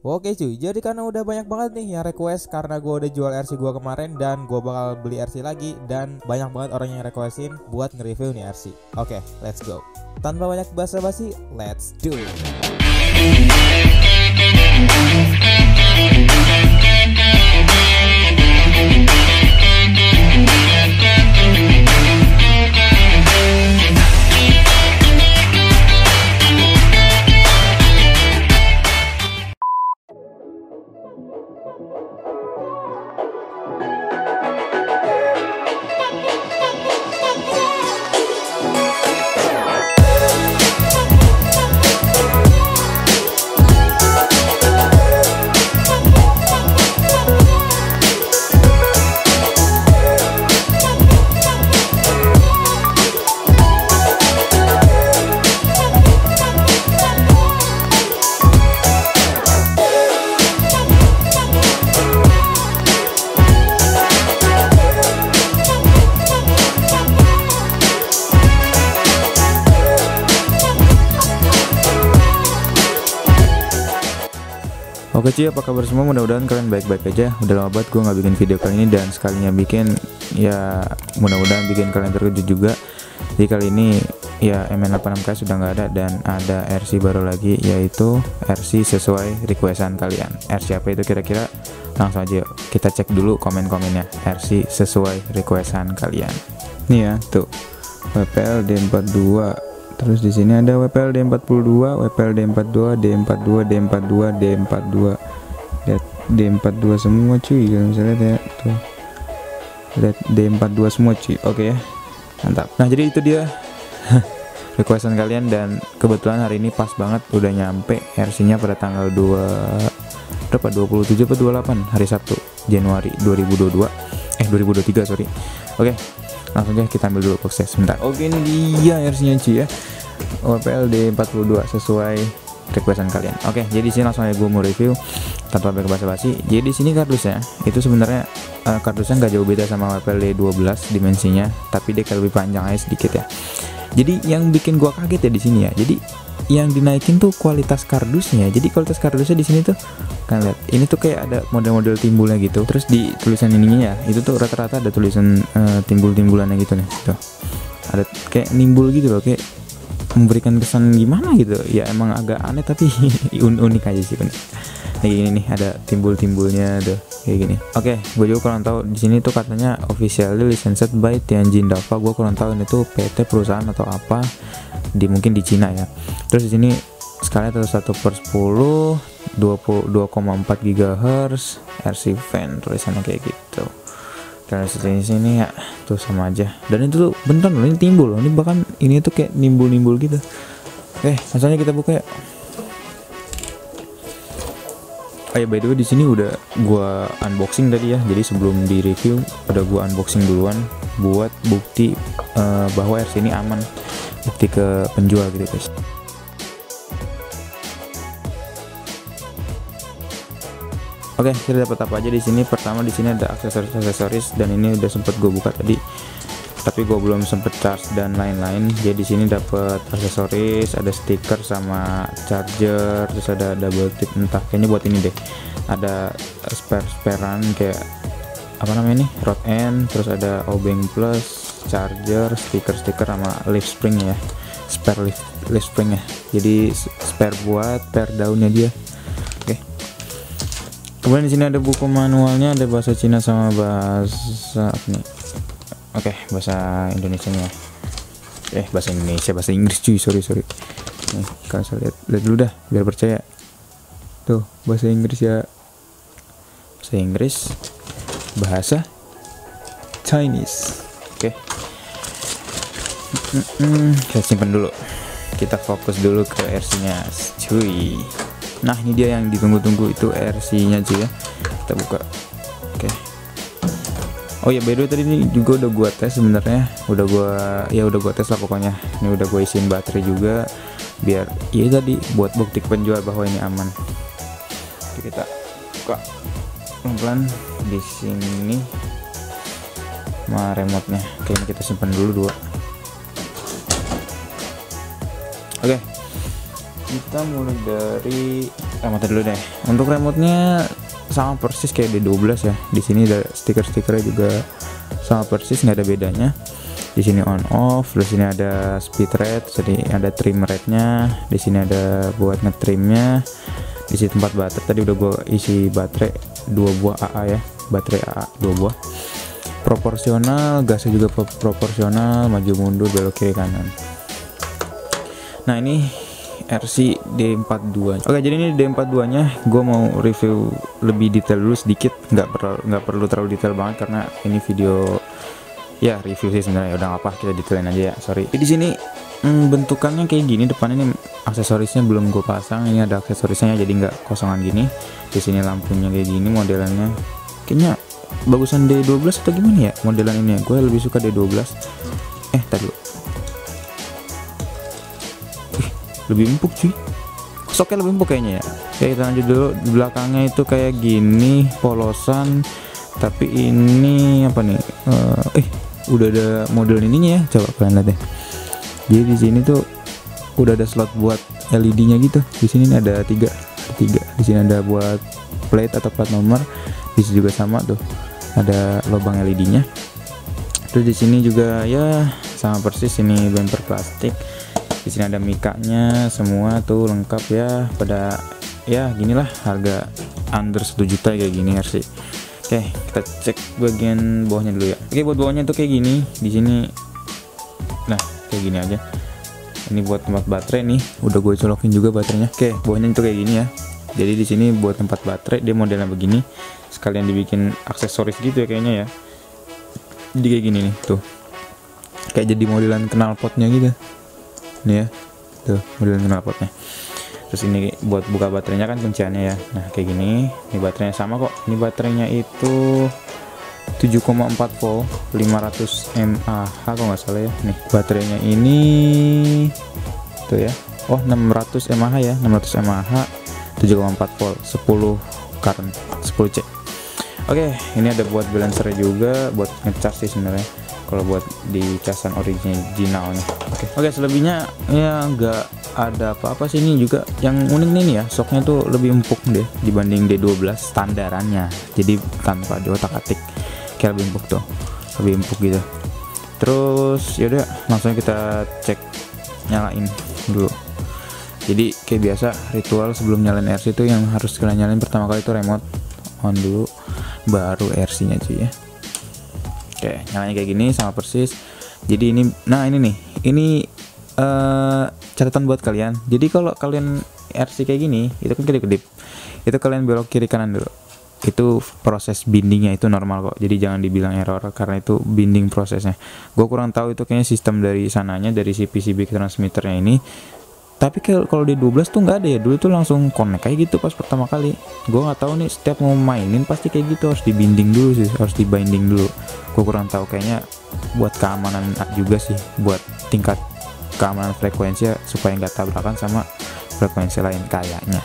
Oke cuy, jadi karena udah banyak banget nih yang request, karena gue udah jual RC gue kemarin dan gue bakal beli RC lagi, dan banyak banget orang yang requestin buat nge-review nih RC. Oke, let's go. Tanpa banyak basa-basi, let's do it. Oke cuy, apa kabar semua? Mudah-mudahan kalian baik-baik aja. Udah lama banget gue nggak bikin video kali ini, dan sekalinya bikin ya mudah-mudahan bikin kalian terkejut juga. Jadi kali ini ya MN86K sudah nggak ada, dan ada RC baru lagi, yaitu RC sesuai requestan kalian. RC apa itu kira-kira? Langsung aja yuk, kita cek dulu komen-komennya. RC sesuai requestan kalian. Nih ya, tuh WPL D42. Terus di sini ada WPL D42, WPL D42, D42, D42, D42. Lihat D42 semua cuy, kalau misalnya lihat ya, tuh. Lihat D42 semua cuy. Oke ya. Mantap. Nah, jadi itu dia requestan kalian, dan kebetulan hari ini pas banget udah nyampe RC-nya pada tanggal 27 atau 28 hari Sabtu Januari 2022. 2023 sorry. Oke. Langsung aja kita ambil dulu boxnya sebentar. Oke, ini dia RC-nya cuy ya. WPL D42 sesuai requestan kalian. Oke, jadi sini langsung aja gue mau review tanpa basa-basi. Jadi di sini kardusnya itu sebenarnya kardusnya nggak jauh beda sama WPL D12 dimensinya, tapi dia lebih panjang aja sedikit ya. Jadi yang bikin gua kaget ya di sini ya. Jadi yang dinaikin tuh kualitas kardusnya. Jadi kualitas kardusnya di sini tuh kan lihat, ini tuh kayak ada model-model timbulnya gitu. Terus di tulisan ininya ya, itu tuh rata-rata ada tulisan timbul-timbulannya gitu nih. Tuh. Ada kayak nimbul gitu loh, kayak memberikan kesan gimana gitu. Ya emang agak aneh tapi unik aja sih bener. Kayak gini nih, ada timbul-timbulnya tuh kayak gini. Oke, gue juga kurang tahu di sini tuh katanya officially licensed by Tianjin Dava. Gue kurang tahu ini tuh PT perusahaan atau apa, mungkin di Cina ya. Terus di sini skala 1/10, 22,4 GHz, RC fan tulisannya kayak gitu. Dan sini ya tuh sama aja. Dan itu tuh bentar loh, ini timbul loh. Ini bahkan ini tuh kayak nimbul-nimbul gitu. Masalahnya kita buka ya. Oh ya, by the way di sini udah gua unboxing tadi ya. Jadi sebelum di review udah gua unboxing duluan buat bukti bahwa RC ini aman. Bukti ke penjual gitu guys. Oke, kita dapat apa aja di sini? Pertama di sini ada aksesoris, dan ini udah sempet gue buka tadi, tapi gue belum sempet charge dan lain-lain. Jadi di sini dapat aksesoris, ada stiker sama charger, terus ada double tip, entah kayaknya buat ini deh. Ada sparean kayak apa namanya nih, rod end, terus ada obeng plus, charger, stiker sama leaf spring ya, spare leaf spring ya. Jadi spare buat spare daunnya dia. Kemudian di sini ada buku manualnya, ada bahasa Cina sama bahasa apa nih? Oke, bahasa Indonesianya. Bahasa Indonesia, bahasa Inggris cuy, sorry. Nih, kalian lihat dulu dah, biar percaya. Tuh, bahasa Inggris ya. Bahasa Inggris, bahasa Chinese. Oke. Kita simpan dulu. Kita fokus dulu ke RC-nya, cuy. Nah, ini dia yang ditunggu-tunggu, itu RC-nya cuy ya. Kita buka. Oke. Oh ya, by the way tadi ini juga udah gua tes sebenarnya. Udah gua tes lah pokoknya. Ini udah gua isiin baterai juga biar ya tadi buat bukti ke penjual bahwa ini aman. Oke, kita buka pelan-pelan di sini. Remote-nya. Oke, ini kita simpan dulu 2. Oke. Kita mulai dari remote dulu deh. Untuk remote-nya sama persis kayak D12 ya. Di sini ada stiker-stikernya juga sama persis, nggak ada bedanya. Di sini on off, terus sini ada speed rate, jadi ada trim rate-nya. Di sini ada buat ngetrimnya. Di sini tempat baterai, tadi udah gue isi baterai 2 buah AA ya, baterai AA 2 buah. Proporsional, gasnya juga proporsional, maju mundur, belok kiri kanan. Nah ini RC D42. Oke, jadi ini D42 nya gue mau review lebih detail dulu sedikit, nggak perlu terlalu detail banget karena ini video ya review sih sebenarnya. Udah nggak apa, kita detailin aja ya, sorry. Di sini bentukannya kayak gini, depannya ini aksesorisnya belum gue pasang, ini ada aksesorisnya jadi nggak kosongan gini. Di sini lampunya kayak gini modelannya, kayaknya bagusan D12 atau gimana ya modelan ini ya? Gue lebih suka D12. Tadi lebih empuk cuy, soknya lebih empuk kayaknya ya. Kita lanjut dulu. Di belakangnya itu kayak gini polosan, tapi ini apa nih, udah ada model ininya ya, coba kalian lihat deh. Jadi di sini tuh udah ada slot buat LED-nya gitu. Di sini ada tiga. Di sini ada buat plate atau plat nomor. Di sini juga sama tuh, ada lubang LED-nya. Terus di sini juga ya sama persis, ini bumper plastik. Di sini ada mikanya semua tuh lengkap ya, pada ya ginilah, harga under 1 juta kayak gini RC. Oke, kita cek bagian bawahnya dulu ya. Oke, buat bawahnya tuh kayak gini. Di sini nah kayak gini aja. Ini buat tempat baterai nih, udah gue colokin juga baterainya. Oke, bawahnya itu kayak gini ya. Jadi di sini buat tempat baterai, dia modelnya begini. Sekalian dibikin aksesoris gitu ya kayaknya ya. Jadi kayak gini nih tuh, kayak jadi modelan knalpotnya gitu nih ya, tuh modelan knalpotnya. Terus ini buat buka baterainya kan kunciannya ya. Nah kayak gini, ini baterainya sama kok. Ini baterainya itu 7,4 volt 500 mAh kalau nggak salah ya. Nih baterainya ini tuh ya, oh 600 mAh ya, 600 mAh 7,4 volt 10 current 10C. Oke, ini ada buat balancer juga, buat ngecas sih sebenarnya kalau buat di casan originalnya. Oke, selebihnya ya nggak ada apa-apa sih. Ini juga yang unik nih ya, shocknya tuh lebih empuk deh dibanding D12 standarannya, jadi tanpa diotak-atik, kayak lebih empuk tuh, lebih empuk gitu. Terus yaudah langsung kita cek, nyalain dulu. Jadi kayak biasa ritual sebelum nyalain RC itu yang harus kalian nyalain pertama kali itu remote on dulu, baru RC nya cuy ya. Oke, nyalanya kayak gini sama persis. Jadi ini, nah ini nih, ini catatan buat kalian. Jadi kalau kalian RC kayak gini, itu kan kedip-kedip, itu kalian belok kiri kanan dulu. Itu proses bindingnya itu normal kok. Jadi jangan dibilang error karena itu binding prosesnya. Gue kurang tahu itu kayaknya sistem dari sananya, dari si PCB transmitternya ini. Tapi kalau di 12 tuh nggak ada ya, dulu tuh langsung connect kayak gitu pas pertama kali. Gue nggak tahu nih, setiap mau mainin pasti kayak gitu, harus dibinding dulu sih, harus dibinding dulu. Gue kurang tahu, kayaknya buat keamanan juga sih, buat tingkat keamanan frekuensi supaya nggak tabrakan sama frekuensi lain kayaknya.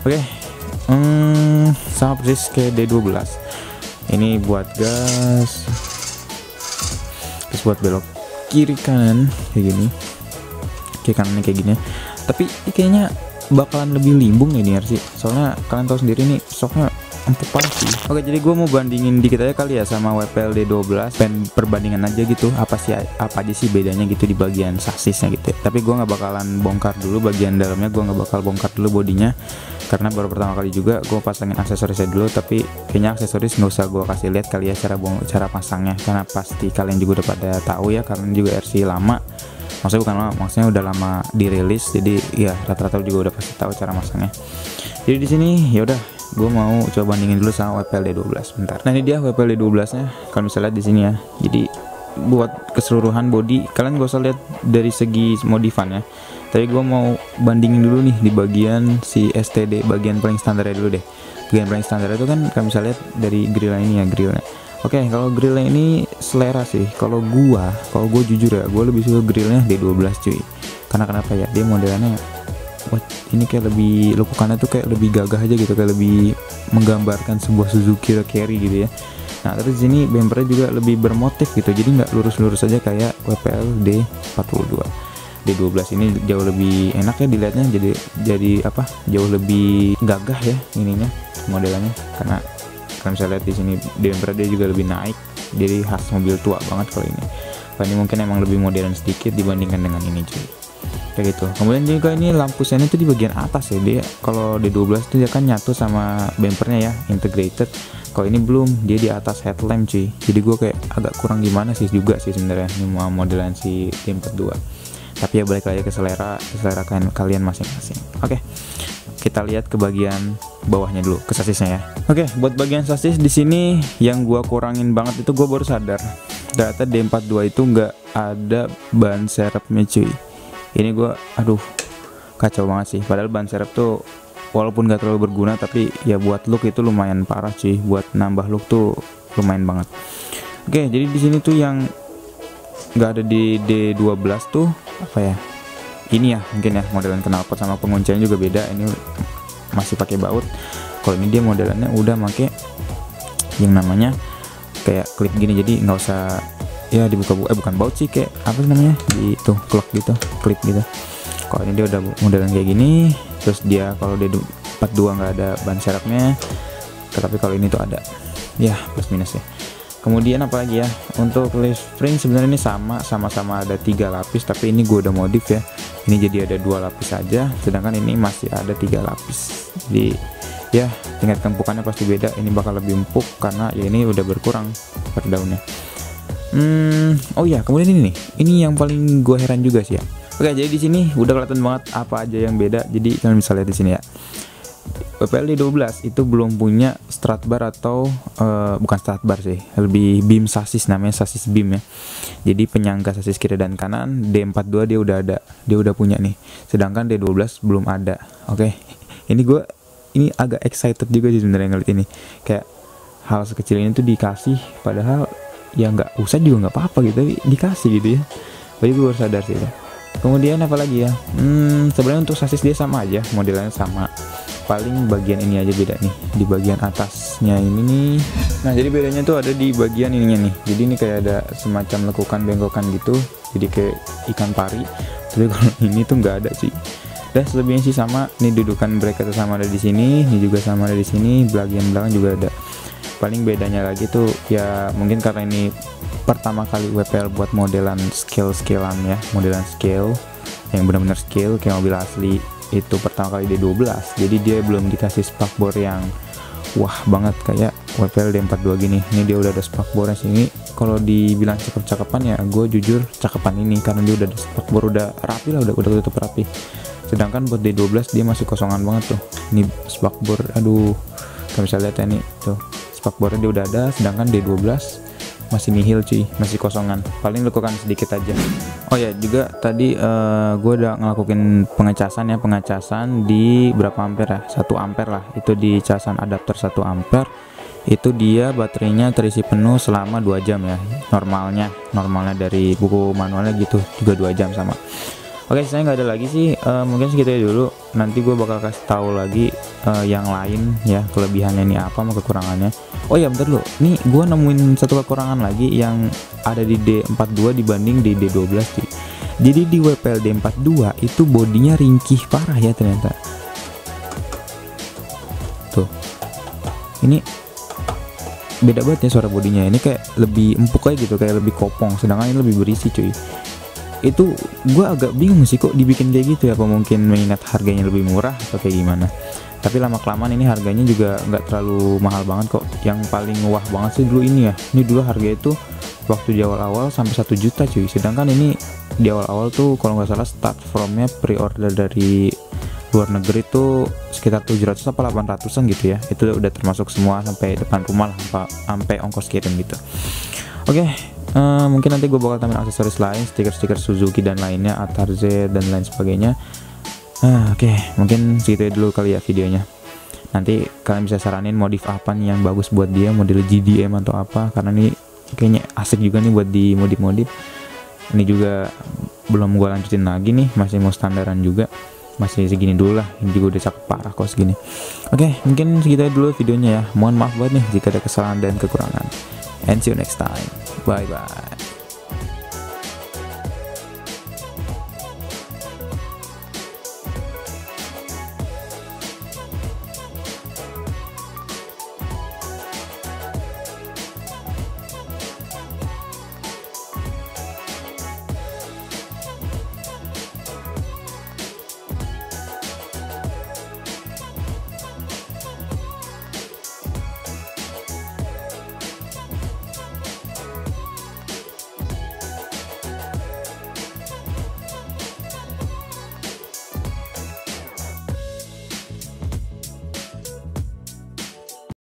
Oke, sama persis kayak D12. Ini buat gas, terus buat belok kiri kanan kayak gini. Kanannya kayak gini, tapi ini kayaknya bakalan lebih limbung nih RC, soalnya kalian tahu sendiri nih shocknya empuk banget sih. Oke, jadi gue mau bandingin dikit aja kali ya sama WPL D12, pengen perbandingan aja gitu, apa aja sih bedanya gitu di bagian sasisnya gitu ya. Tapi gue nggak bakalan bongkar dulu bagian dalamnya, gue nggak bakal bongkar dulu bodinya karena baru pertama kali juga gue pasangin aksesorisnya dulu. Tapi kayaknya aksesoris nggak usah gue kasih lihat kali ya cara pasangnya, karena pasti kalian juga udah pada tahu ya, karena juga RC lama. Maksudnya bukan lama, maksudnya udah lama dirilis, jadi ya rata-rata juga udah pasti tahu cara masangnya. Jadi di sini ya udah, gue mau coba bandingin dulu sama WPL D12 bentar. Nah ini dia WPL D12 nya, kalian bisa lihat di sini ya. Jadi buat keseluruhan body kalian gak usah lihat dari segi modifan ya, tapi gue mau bandingin dulu nih di bagian si STD, bagian paling standarnya dulu deh. Bagian paling standar itu kan kalian bisa lihat dari grillnya ini ya, grillnya. Oke, kalau grillnya ini selera sih. Kalau gue jujur ya, gue lebih suka grillnya D12 cuy. Karena kenapa ya? Dia modelannya, wah ini kayak lebih, lekukannya tuh kayak lebih gagah aja gitu, kayak lebih menggambarkan sebuah Suzuki Carry gitu ya. Nah terus sini bumpernya juga lebih bermotif gitu, jadi nggak lurus-lurus aja kayak WPL D42. D12 ini jauh lebih enak ya dilihatnya, jadi apa, jauh lebih gagah ya ininya modelannya, karena kalian bisa lihat di sini bumper dia juga lebih naik, jadi khas mobil tua banget kalau ini. Kalau ini mungkin emang lebih modern sedikit dibandingkan dengan ini cuy, kayak gitu. Kemudian juga ini lampu sen itu di bagian atas ya, dia kalau D12 itu dia kan nyatu sama bumpernya ya, integrated. Kalau ini belum, dia di atas headlamp cuy, jadi gue kayak agak kurang gimana sih juga sih sebenarnya ini mau modelan si D42. Tapi ya balik lagi ke selera kalian masing-masing. Oke, kita lihat ke bagian bawahnya dulu, ke sasisnya ya. Oke, buat bagian sasis di sini yang gua kurangin banget itu, gua baru sadar ternyata D42 itu nggak ada ban serepnya cuy. Ini gua aduh kacau banget sih, padahal ban serep tuh walaupun nggak terlalu berguna tapi ya buat look itu lumayan parah cuy, buat nambah look tuh lumayan banget. Oke, jadi di sini tuh yang nggak ada di D12 tuh apa ya, ini ya mungkin ya modelan knalpot sama pengunciannya juga beda. Ini masih pakai baut, kalau ini dia modelannya udah pakai yang namanya kayak klip gini, jadi nggak usah ya dibuka bukan baut sih, kayak apa namanya di itu klok gitu, klip gitu. Kalau ini dia udah modelan kayak gini. Terus dia kalau D42 nggak ada ban serepnya, tetapi kalau ini tuh ada ya, plus minus ya. Kemudian apalagi ya, untuk leaf spring sebenarnya ini sama-sama ada 3 lapis, tapi ini gue udah modif ya, ini jadi ada 2 lapis saja, sedangkan ini masih ada 3 lapis. Jadi ya tingkat keempukannya pasti beda, ini bakal lebih empuk karena ya ini udah berkurang per daunnya. Oh ya, kemudian ini nih, ini yang paling gue heran juga sih ya. Oke, jadi di sini udah kelihatan banget apa aja yang beda, jadi kalian bisa lihat di sini ya. WPL D12 itu belum punya strut bar atau bukan strut bar sih, lebih beam sasis, namanya sasis beam ya. Jadi penyangga sasis kiri dan kanan. D42 dia udah ada, dia udah punya nih. Sedangkan D12 belum ada. Oke. Ini agak excited juga sih sebenarnya ngeliat ini. Kayak hal sekecil ini tuh dikasih, padahal ya nggak usah juga nggak apa-apa gitu, tapi dikasih gitu ya. Jadi gue baru sadar sih ya. Kemudian apalagi ya? Sebenarnya untuk sasis dia sama aja, modelannya sama. Paling bagian ini aja beda nih, di bagian atasnya ini nih. Nah, jadi bedanya tuh ada di bagian ininya nih. Jadi ini kayak ada semacam lekukan bengkokan gitu, jadi kayak ikan pari. Tapi kalau ini tuh nggak ada sih. Dan selebihnya sih sama. Ini dudukan bracket sama ada di sini, ini juga sama ada di sini, bagian belakang juga ada. Paling bedanya lagi tuh ya mungkin karena ini pertama kali WPL buat modelan scale-scalean ya, modelan scale yang benar-benar scale kayak mobil asli. Itu pertama kali D12, jadi dia belum dikasih spakbor yang wah banget kayak WPL D42 gini. Ini dia udah ada spakbornya sini. Kalau dibilang cakep-cakepan ya gue jujur cakepan ini, karena dia udah ada spakbor, udah rapi lah, udah tutup rapi. Sedangkan buat D12 dia masih kosongan banget tuh. Ini spakbor, aduh kalian bisa lihat ya nih tuh, spakbornya dia udah ada, sedangkan D12 masih nihil cuy, masih kosongan, paling lekukan sedikit aja. Oh ya juga tadi gue udah ngelakuin pengecasan di berapa ampere ya, 1 ampere lah, itu di casan adapter 1 ampere. Itu dia baterainya terisi penuh selama 2 jam ya, normalnya dari buku manualnya gitu juga 2 jam sama. Oke, saya nggak ada lagi sih, mungkin segitu aja dulu. Nanti gue bakal kasih tahu lagi yang lain ya, kelebihannya ini apa sama kekurangannya. Oh ya bentar dulu, nih gue nemuin satu kekurangan lagi yang ada di D42 dibanding di D12 sih. Jadi di WPL D42 itu bodinya ringkih parah ya ternyata. Tuh, ini beda banget ya suara bodinya. Ini kayak lebih empuk aja gitu, kayak lebih kopong. Sedangkan ini lebih berisi cuy. Itu gue agak bingung sih kok dibikin kayak gitu ya, apa mungkin mengingat harganya lebih murah atau kayak gimana. Tapi lama kelamaan ini harganya juga nggak terlalu mahal banget kok. Yang paling wah banget sih dulu ini ya, ini dulu harga itu waktu di awal-awal sampai 1 juta cuy. Sedangkan ini di awal-awal tuh kalau nggak salah start from-nya pre-order dari luar negeri tuh sekitar 700 atau 800an gitu ya. Itu udah termasuk semua sampai depan rumah lah, sampai ongkos kirim gitu. Oke, mungkin nanti gue bakal tambahin aksesoris lain, stiker-stiker Suzuki dan lainnya, Atar Z dan lain sebagainya. Oke, mungkin segitu dulu kali ya videonya. Nanti kalian bisa saranin modif apa nih yang bagus buat dia, model GDM atau apa, karena ini kayaknya asik juga nih buat di modif-modif. Ini juga belum gue lanjutin lagi nih, masih mau standaran juga, masih segini dulu lah. Ini juga udah cakep parah kok segini. Oke, mungkin segitu dulu videonya ya. Mohon maaf banget nih jika ada kesalahan dan kekurangan. And see you next time. Bye bye.